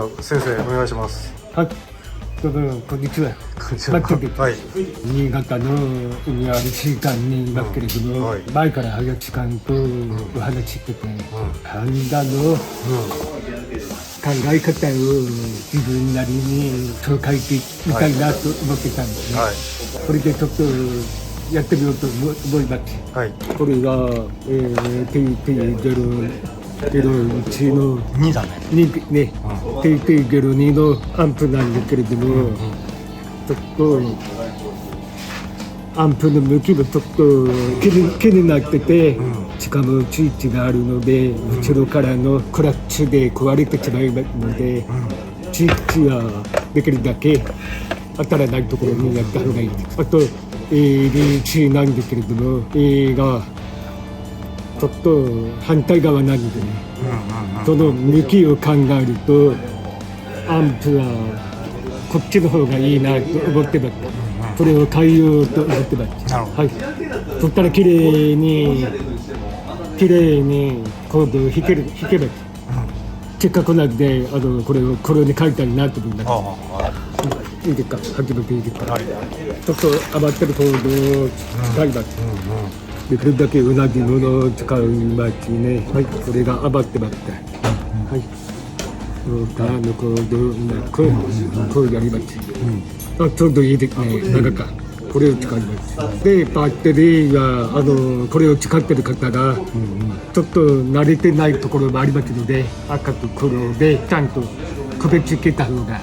あ先生お願いします。はい、どうもこんにちは。こんにちは。はい。新潟の海ある時間にいますけれども、はい前から早時間とお話ししてて、パンダの考え方を自分なりに紹介してみたいなと思ってたんですね。はい。これでちょっとやってみようと思います。はい。これが、TT01 の2だね。ね、TT02 のアンプなんですけれども、ちょっとアンプの向きもちょっと気になってて、しかもスイッチがあるので、後ろからのクラッチで壊れてしまいますので、スイッチはできるだけ当たらないところにやった方がいいです。あと ABC なんですけれども、A がちょっと反対側なんでね、その向きを考えるとアンプはこっちの方がいいなと思ってます。それを変えようと思ってます。はい。そしたら綺麗にコードを弾けます。せっかくなんでこれをこれに書いたいなと思います。いいですか、始めていいですか。はい、ちょっと余ってるコードを使います。できるだけ同じものを使いますね。はい、これが余ってます。はい。他のコードをうまくこうやります。あ、ちょうどいいですね。長かこれを使います。でバッテリーがこれを使ってる方がちょっと慣れてないところもありますので、赤と黒でちゃんと区別つけた方が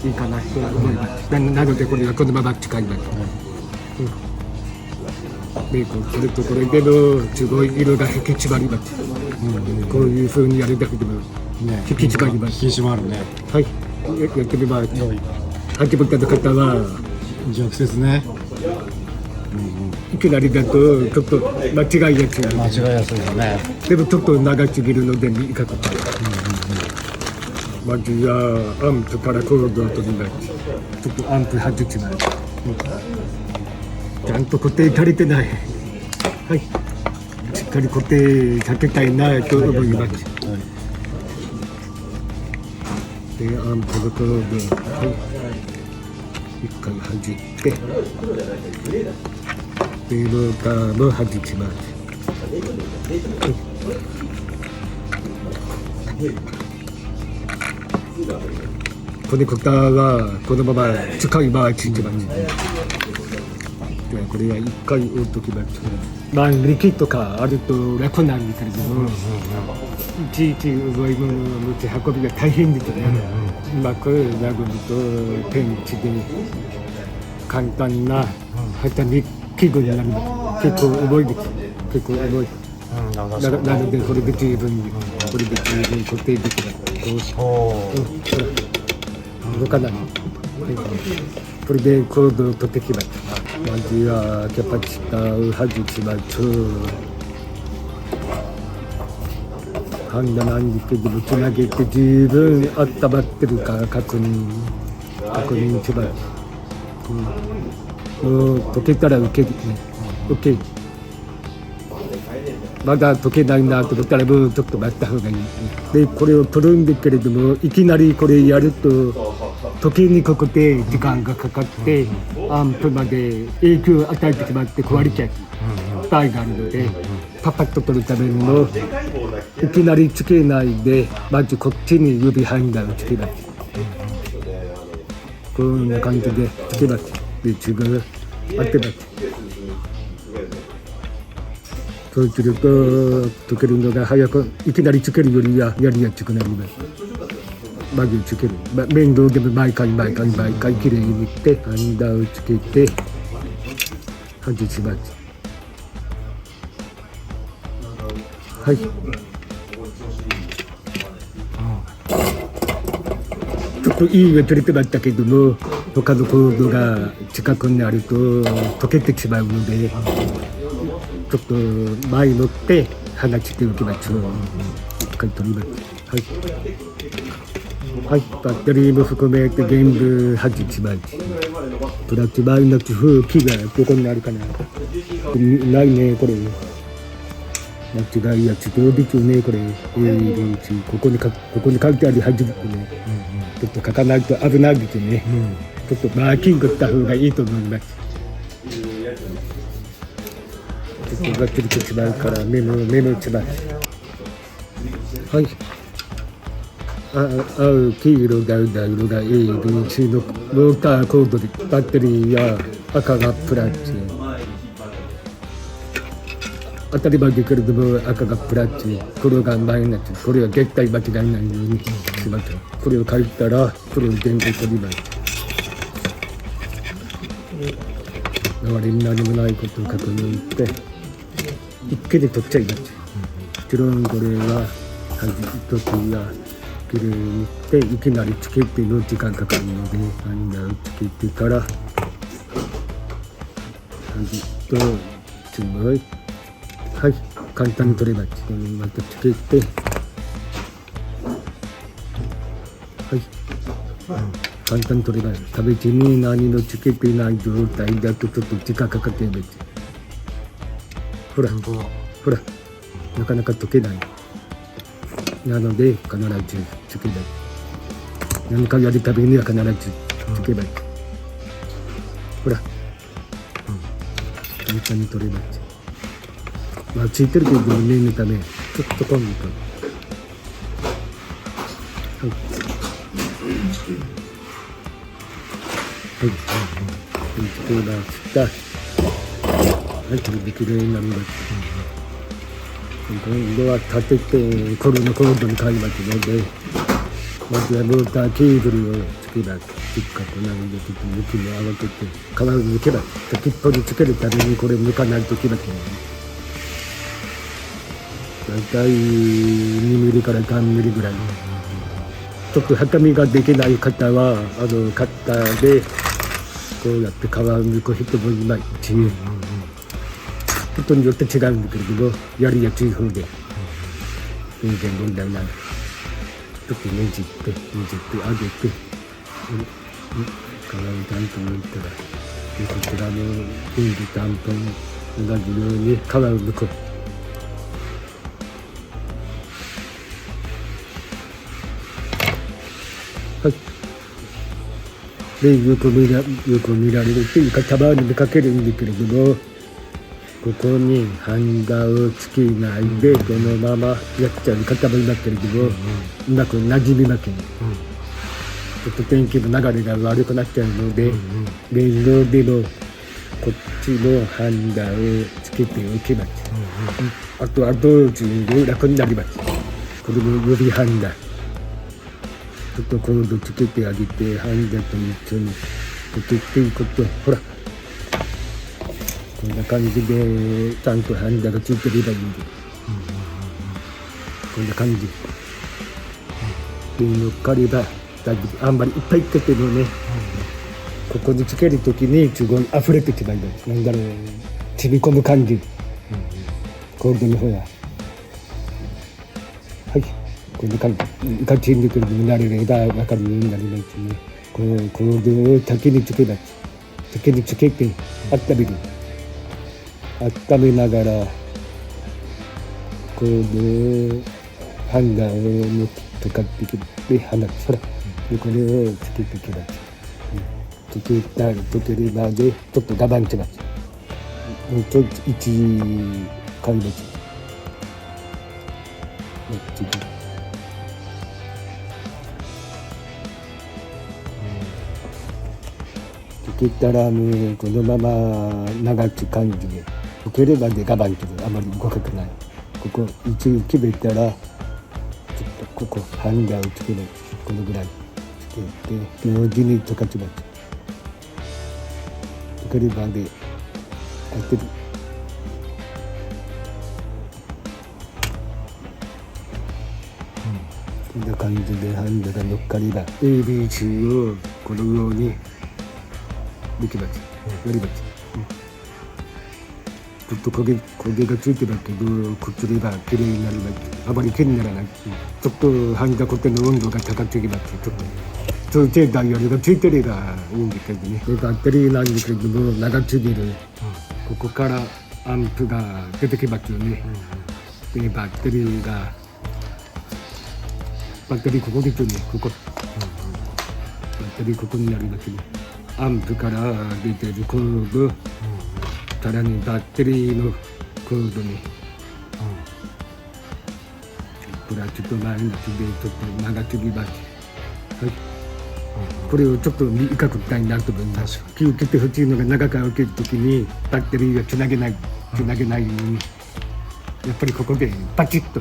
いいかなと思います。なのでこれはこのまま使います。でこうするとこれでもすごい色が引き締まります。こういう風にやるだけでも引き締まります。引き締まるね。はい、やってみます。初めての方は直接ね。いきなりだとちょっと間違いやすい。間違いやすいよね。でもちょっと長すぎるので短く。まずはアンプからコードを取ります。ちょっとアンプ外します。ちゃんと固定足りてない。はい、しっかり固定させたいなと思います。でアンプのコード、はい、一回弾いて、でローターも外します。コネクタはこのまま使い回します。これは一回置いときます。まあ力とかあると楽なんですけれども、いちいち重いものを持ち運びが大変ですよね。うまく殴るとペンチで簡単な旗に器具になります。結構重いです。結構重い。なのでこれで十分固定できます。動かない。これでコードを取ってきます。まずはキャパシターを外します。ハンダなんですけども、つなげて十分温まってるか確認します。もう溶けたら OK ですね。OK。まだ溶けないなと思ったらもうちょっと待った方がいいですね。でこれを取るんですけれども、いきなりこれやると溶けにくくて時間がかかってアンプまで影響を与えてしまって壊れちゃう場合があるので、パパッと取るためにもいきなりつけないで、まずこっちに指ハンダをつけます。こんな感じでつけます。で自分当てます。そうすると溶けるのが早く、いきなりつけるよりはやりやすくなります。まずつける、面倒でも毎回きれいにしてハンダをつけて外します。はい、ちょっといい上取れてましたけども、他のコードが近くになると溶けてしまうので、ちょっと前に乗って離しておきます。一回取ります。はい、バッテリーも含めて全部外します。プラスマイナス風機がどこにあるかな。ないねこれ。間違いやちょっとびちょねこれ ABC ここに書いてあるはずですね、ちょっと書かないと危ないですね、ちょっとマーキングした方がいいと思います。ちょっとがっつりとしまうからメモします。はい。青、黄色が色が ABC のモーターコードでバッテリーや赤がプラス。当たり前だけれども赤がプラス、黒がマイナス、これは絶対間違いないようにします。これを書いたらこれを全部取ります。周りに何もないことを確認して一気に取っちゃいます。もちろんこれは一つやきれいにしていきなりつけての時間かかるので、ハンダをつけてからとすごいはい簡単に取れます。このまたつけてはい、簡単に取れます。食べ地に何のつけてない状態だとちょっと時間かかっています。ほらなかなか溶けない。なので必ずつけない。何かやるたびには必ずつけない。ほら簡単に取れます。まあついてるけど念のためちょっと今度つけました。はい、これできれいになります。今度は立ててコロナコードに変えますので、まずはモーターケーブルをつけます。せっかくなのでちょっと向きも合わせて皮を抜けます。先っぽにつけるためにこれ抜かないといけません。だいたい2ミリから3ミリぐらい。ちょっとはたみができない方はカッターでこうやって皮を抜く人もいますし、人によって違うんだけれどもやりやすい方で全然問題ない。ちょっとねじって上げて皮をちゃんと抜いたらこちらのレンジ担当同じように皮を抜く。はい。でよく見られるというかたまに見かけるんだけれども、ここにハンダをつけないでこのままやっちゃう方もいますけれども、うまくなじみません。ちょっと天気の流れが悪くなっちゃうので、面倒でもこっちのハンダをつけておきます。あとは同時に楽になります。これも予備ハンダ。ちょっとコードつけてあげてハンダと一緒につけていくと、ほらこんな感じでちゃんとハンダがついてればいいんで、こんな感じで乗っかれば大丈夫。あんまりいっぱいつけてもね、ここにつけるときにすごい溢れてしまいます。なんだろう、染み込む感じ、コードの方やはい、こんな感じ。ガチンと慣れれば分かるようになりますね。このコードを竹につけます。竹につけて温める。温めながらコードをハンガーをとかってきて離す。ほらでこれをつけてきます。つけるまでちょっと我慢します。ちょっと1回です。つけたらもうこのまま長く感じでつけるまで我慢する。あまり動かない。ここ一応決めたらちょっとここハンガーをつける。このぐらいつけて同時に溶かします。つけるまで当てる。こんな感じでハンダが乗っかれば ABC をこのようにできます。やります。ちょっと焦げがついてるけどくっつればきれいになります。あまり気にならない。ちょっとハンダコテの温度が高すぎます。ちょっと通知ダイヤルがついてればいいんですけどね。バッテリーなんですけども長すぎる。ここからアンプが出てきますよね。でバッテリーここですよね、ここ。バッテリーここになりますね。アンプから出てるコード、さらにバッテリーのコードに、プラスとマイナスでちょっと長すぎます。はい。これをちょっと短くしたいなと思います。気をつけてほしいのが、長く開けるときにバッテリーがつなげないように、やっぱりここでバチッと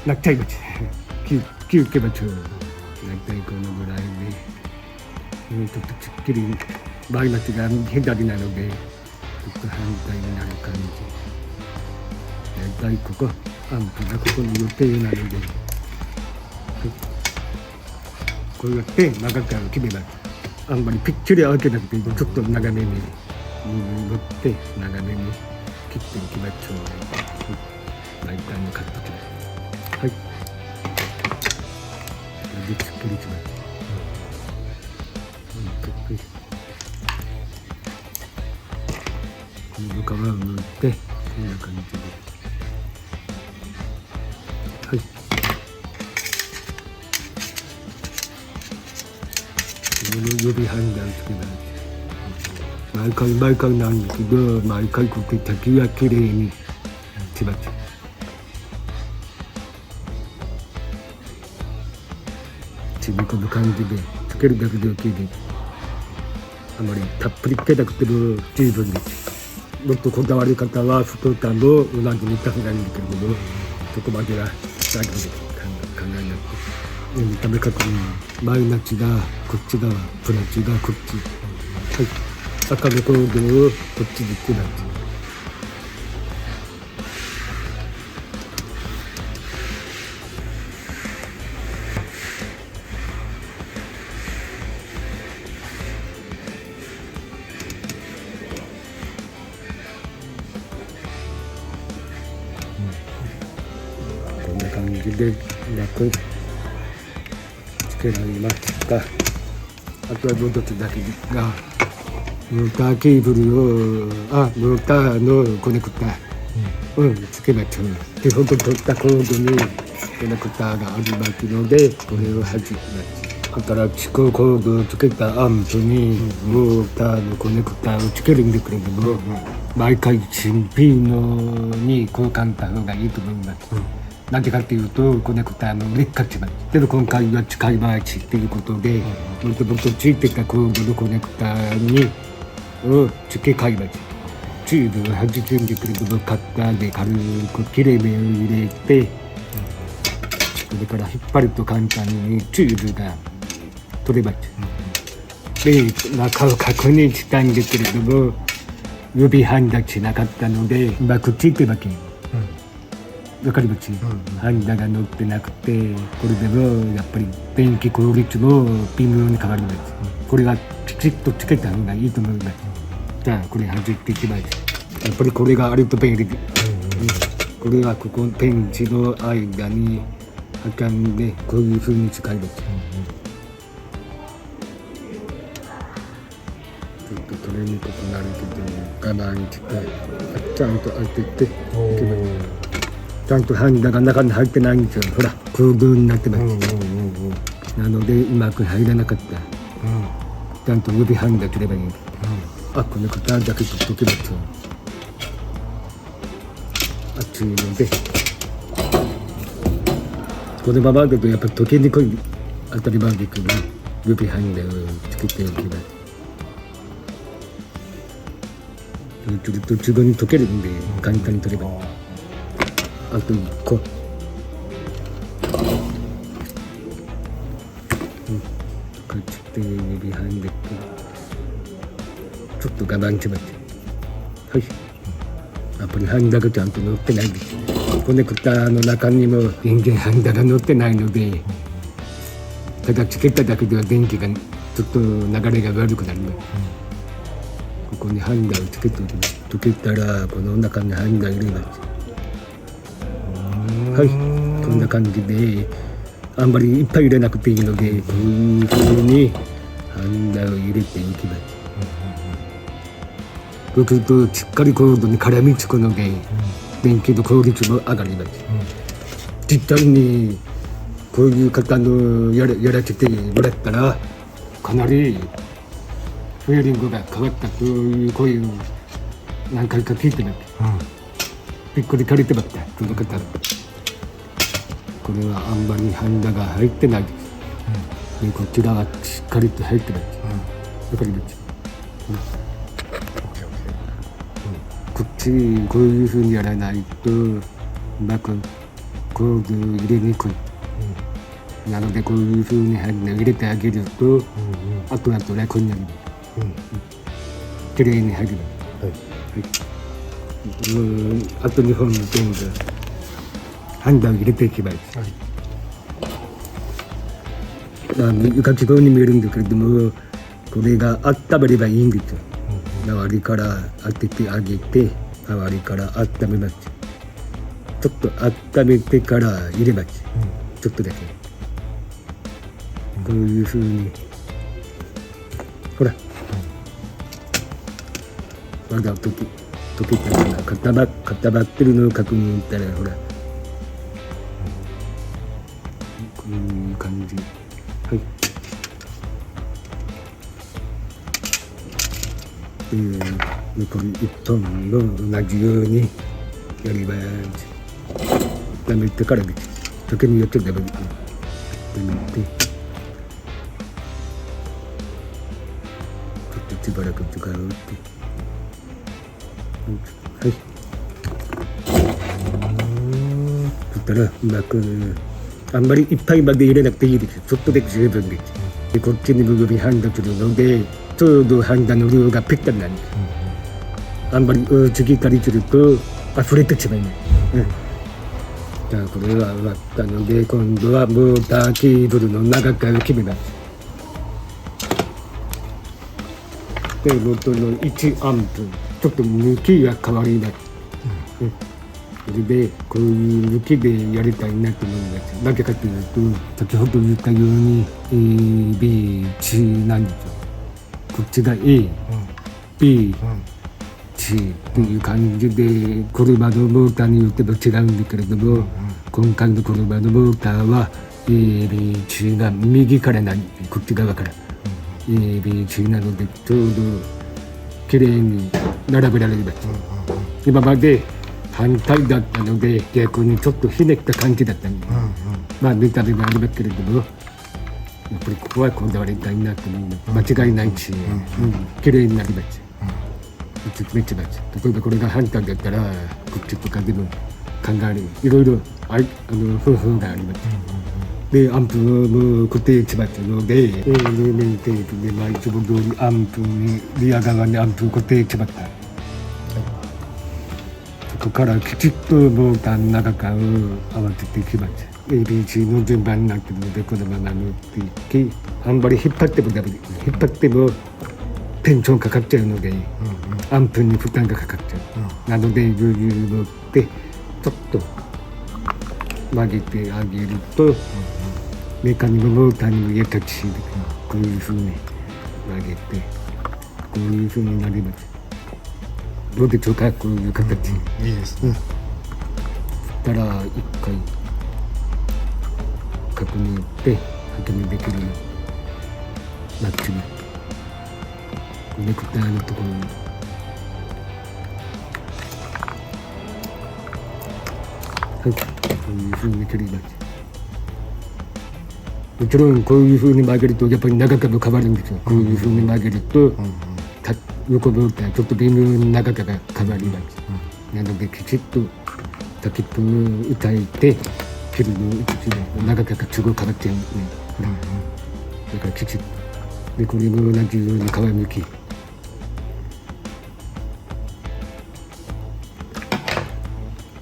なっちゃいます。気をつけましょう。大体このぐらいで、ちょっとちっきりマイナスが左なので、ちょっと反対になる感じ。大体ここ、アンプがここに予定なので、こうやって長く決めます。あんまりぴっちり開けなくて、ちょっと長めに持って長めに切っていきましょう。大体のカット切り。はい。で、しっかりします。この皮を剥いて、こんな感じで。はい。指ハンダーつけます。毎回なんですけど、毎回こうやって先はきれいにします。この感じでつけるだけで OK です。あまりたっぷりつけなくても十分です。もっとこだわり方は太さも同じにした方がいいんだけれども、そこまでは大丈夫です。考えなくて。見た目確認、マイナスがこっち側、プラスがこっち。はい。赤のコードをこっちにつけます。こんな感じで楽つけられますか。あとはもう一つだけですが、モーターケーブルをモーターのコネクタつけましょう。で、ほんと取ったコードにコネクタがありますので、これを外します。新しくコードをつけたアンプにモーターのコネクタをつけるんだけれども、毎回新品のに交換した方がいいと思います。なぜかというと、コネクタの劣化します。けど今回は使い回しということで、もともとついてたコードのコネクタを付け替えます。チューブを外すんだけれども、カッターで軽く切れ目を入れて、それから引っ張ると簡単にチューブが取れます。で、中を確認したんですけれども、指ハンダしなかったので、うまくついてません。わかります、ハンダが乗ってなくて、これでもやっぱり電気効率も微妙に変わります。これはきちっとつけた方がいいと思います。じゃあこれ外していきます。やっぱりこれがあると便利で、これはここペンチの間に挟んでこういう風に使います。ちょっと取れにくくなるけど我慢してちゃんと当てていきます。ちゃんとハンダが中に入ってないんですよ。ほら、空洞になってます。なのでうまく入らなかった。ちゃんと指ハンダすればいい。この型だけ取っとけばいい。熱いので、このままだとやっぱ溶けにくい、当たり前ですけど、指ハンダをつけておきます。ちょっと自分に溶けるんで簡単に取ればいい。あと1個、こっちで指ハンダちょっと我慢しまして、はい。やっぱりハンダがちゃんと乗ってないです。コネクタの中にも電源ハンダが乗ってないので、ただつけただけでは電気がちょっと流れが悪くなります。ここにハンダをつけておきます。溶けたらこの中にハンダ入れます。はい、こんな感じで、あんまりいっぱい入れなくていいので、こういう風にハンダを入れていきます。そうするとしっかりコードに絡みつくので、電気の効率も上がります。実際にこういう方のやらせてもらったらかなりフィーリングが変わったという声を何回か聞いてます。びっくりされてました、その方。これはあんまりハンダが入ってないです。でこちらはしっかりと入ってます。わかります。こっちこういうふうにやらないとうまく工具入れにくい。なのでこういうふうに入れてあげると後々楽になります。きれいに入ります。あと2本の全部ハンダを入れていきます。床地方に見えるんだけれども、これが温めればいいんですよ。周りから当ててあげて、周りから温めます。ちょっと温めてから入れます。ちょっとだけ。こういうふうに、ほら、まだ溶けたかな、固まってるのを確認したら、ほら、こういう感じ。はい。残り1本の同じようにやります。温めてからです。溶けによってダメです。温めて、ちょっとしばらく使うって。はい。そしたらうまくあんまりいっぱいまで入れなくていいです。ちょっとで十分です。でこっちに部分ハンダするので、ちょうどハンダの量がぴったりなんです。あんまり大きかりすると溢れてしまいます。じゃあこれは終わったので、今度はモーターケーブルの長さを決めます。で元の1アンプちょっと向きが変わります。それでこういう向きでやりたいなと思います。なぜかというと、先ほど言ったように A、B、C なんですよ。こっちが A、B、C っていう感じで、車のモーターによっても違うんだけれども、今回の車のモーターは A、B、C が右からなんです。こっち側から。A、B、C なのでちょうどきれいに並べられます。今まで反対だったので逆にちょっとひねった感じだったんで、まあ見た目がありますけれども、やっぱりここはこだわりたいなと思います。間違いないし、きれいになります。めっちゃます。例えばこれが反対だったらこっちとかでも考えるいろいろ方法があります。でアンプも固定しますので、両面テープでいつも通りアンプにリア側にアンプ固定しました。そこからきちっとモーターの長さを合わせていきます。ABC の順番になっているのでこのまま塗っていき、あんまり引っ張ってもダメです。引っ張ってもテンションかかっちゃうので、アンプに負担がかかっちゃう。なので余裕を持ってちょっと曲げてあげると、メカにもモーターにも優しいです。こういうふうに曲げてこういうふうになります。どうでしょうか、こういう形。いいですね。そしたら一回確認して確認できるマッチにネクタイのところにはい、こういうふうに切ります。もちろんこういうふうに曲げるとやっぱり長さも変わるんですよ。こういうふうに曲げると、横ボタンちょっと微妙に長さが変わります。なのできちっと先っぽを打いて切るのを長さがすごい変わっちゃうんですね。だからきちっとでこれも同じように皮むき。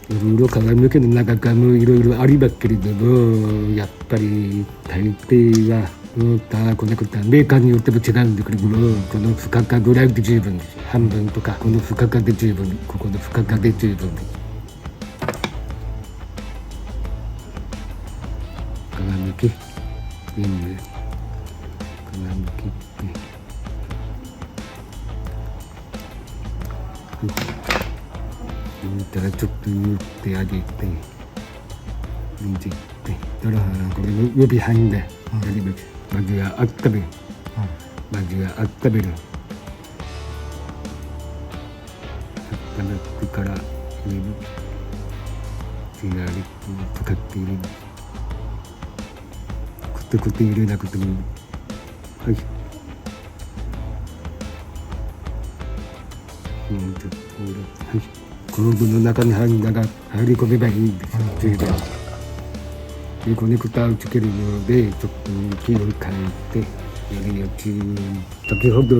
いろいろ皮むきの長さもいろいろありますけれども、やっぱり大抵はモーターコネクタメーカーによっても違うんだけれども、この深さぐらいで十分です。半分とかこの深さで十分、ここの深さで十分です。皮むき全部皮むきって、抜いたらちょっと言ってあげて抜いていってだからこれ指入んだよ、やります。まずは温める、まずは温める、温めてから入れる、手が使って入れる、コテコテ入れなくてもいい。はい、ちょっとはい、この具の中に入り込めばいいんですよ、それででコネクタをつけるのでちょっと向きを変えてよりよく先ほど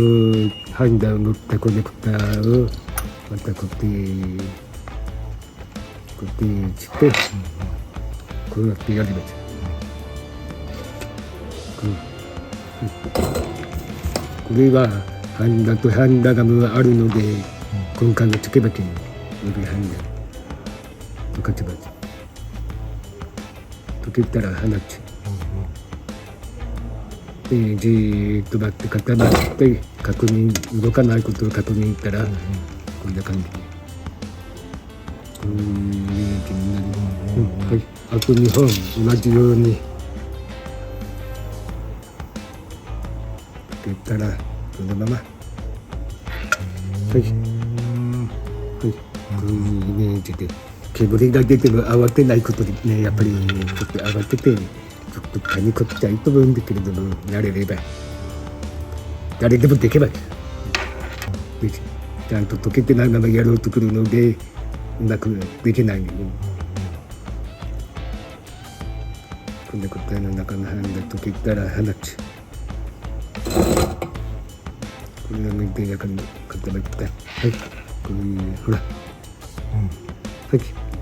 ハンダを乗ったコネクタをまた固定してこうやってやります。これはハンダとハンダガムがあるので今回のつけばきに指ハンダとかちばち溶けたら放ち、でじーっと待って固まって確認動かないことを確認したら、こんな感じでこういうイメージになります。はい、あと2本同じように溶けたらこのままはい、はい、こういうイメージで煙が出ても慌てないことでね、やっぱりちょっと慌ててちょっとパニクっちゃいと思うんだけれども、慣れれば誰でもできばちゃんと溶けてないままやろうとくるのでうまくできないのに、こんな答えの中の範囲が溶けたら放ち、これが向いて中に固まった。はい、こういうほら、はい、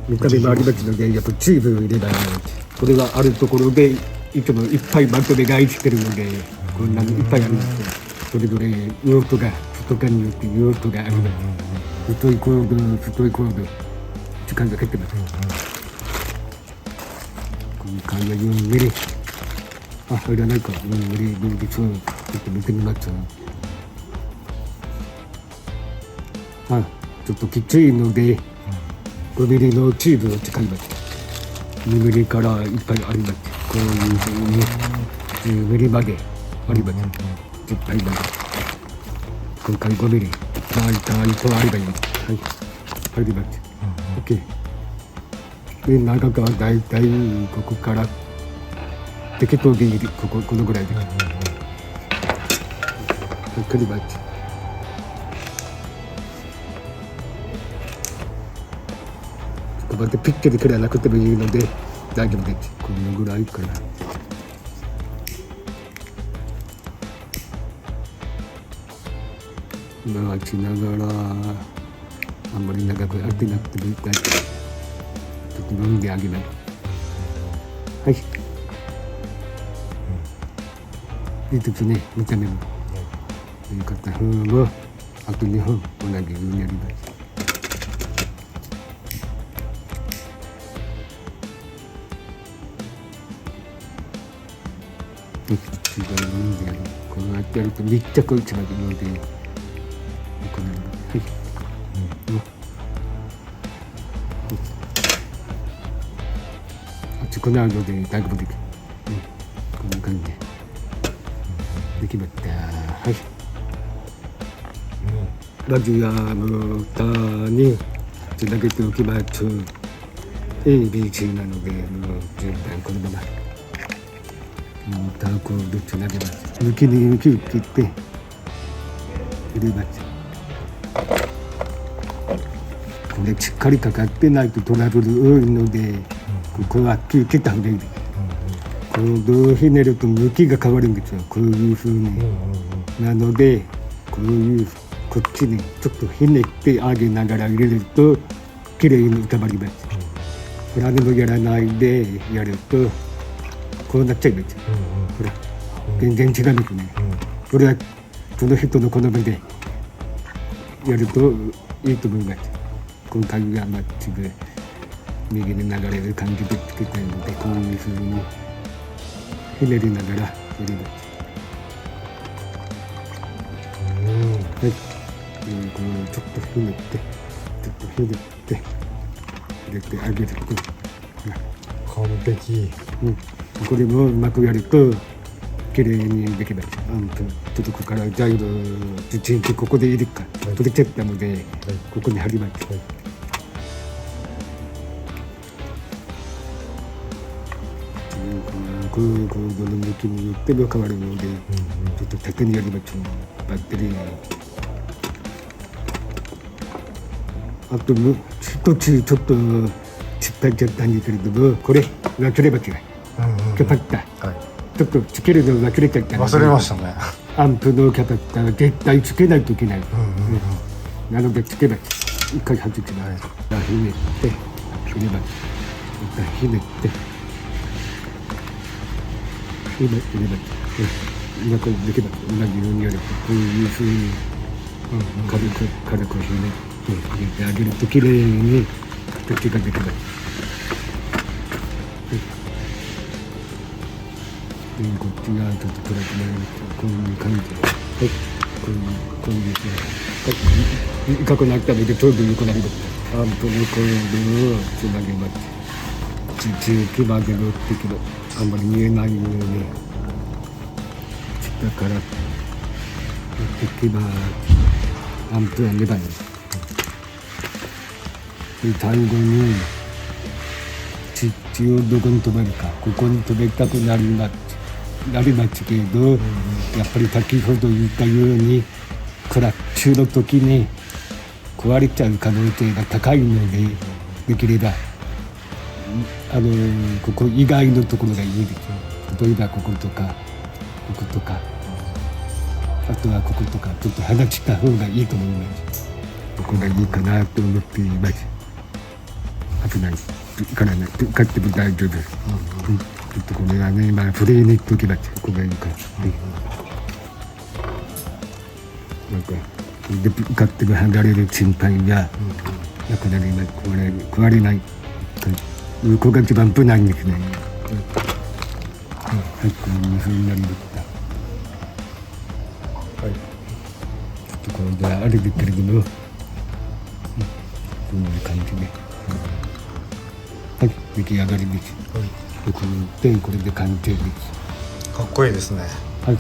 見た目もありますのでやっぱチーズを入れない。これはあるところでいつもいっぱいまとめ買いしてるのでこんなにいっぱいあります。それぞれ用途が太かによって用途があります。太いコード時間がかけてます。今回は4ミリ入らないか、4ミリ分でそうちょっと見てみます。ちょっときついので5ミリのチーズを使います。2ミリからいっぱいあります。こういうふうに10ミリまであります。10杯まで今回5ミリ大体とあればいい。はい、入ります。OK。で長さは大体ここから適当でいい、このぐらいで。入ります。ここでピッケでくらなくてもいいので大丈夫です。このぐらいかな。回しながらあんまり長くやってなくてもいいからちょっと飲んであげない。はい、いいですね。見た目も片方もあと2本同じようにやります。違う飲んでやる。こうやってやると密着一番いいのでこのように、熱くなるので大丈夫です。こんな感じでできました。はい、ラジアの蓋につなげておきます。 ABC なので全体このままターコードつなげます。抜きに切って入れます。これしっかりかかってないとトラブル多いのでここは切った方がいいです。コードをひねると向きが変わるんですよ。こういう風になのでこういうこっちにちょっとひねってあげながら入れるときれいに浮かばります。何もやらないでやるとこうなっちゃいます。ほら全然違うんですね。これはその人の好みでやるといいと思います。今回はまっすぐ右に流れる感じでつけたいのでこういう風にひねりながら入れます。はい、こうちょっとひねってちょっとひねって入れてあげると、完璧。これもうまくやると綺麗にできます。ちょっとここから材料1日ここでいるか取れちゃったので、ここに貼ります。この向きによっても変わるので、ちょっと縦にやりましょう。バッテリーあともう一つちょっと失敗しちゃったんですけれども、これ忘れました。キャパッター、ちょっとつけるの忘れちゃったので、忘れましたね。アンプのキャパッターは絶対つけないといけない。なのでつけます。一回外します。ひねって入れます。またひねって入れます。今これできます。同じようにやるとこういうふうに軽くひねって入れてあげるときれいに形ができます。こっちがちょっと暗くなるとこういう感じで、こういうふうに赤くなったのでちょうどよくなります。アンプのコードをつなげます。中期までのってけどあんまり見えないように下からやっていけばアンプは粘ります。最後に血をどこに止めるか、ここに止めたくなりますけど、やっぱり先ほど言ったようにクラッシュの時に壊れちゃう可能性が高いので、できればここ以外のところがいいですよ。例えばこことかこことか、あとはこことかちょっと離した方がいいと思います。ここがいいかなと思っています。危ないからね、買っても大丈夫です。ちょっとこれはね、フレーにときます。ここがいいから。なんかで買っても離れる心配がなくなります。壊れない。ここが一番無難ですね。はい、こういう風になりました。ちょっとこれであれですけれども、こういう感じで。はい、出来上がりです。これで完成です。かっこいいですね。はい、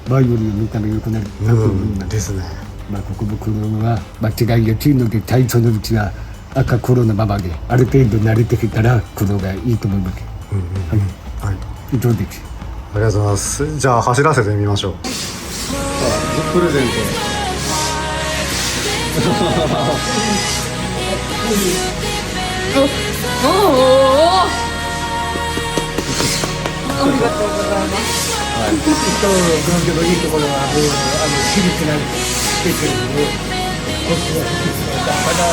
前より見た目良くなると思います。ですね。ここの黒は間違いやすいので、最初のうちは赤黒のままで、ある程度慣れてきたら黒がいいと思います。はい、以上です。ありがとうございます。じゃあ走らせてみましょう。プレゼント。おありがとうございます。このいいところは私立なんですけれども、僕は私立のかな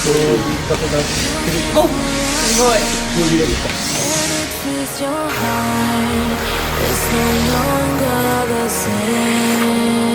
ということなんですけれども、すごい。そういうやり方。It's no longer the same.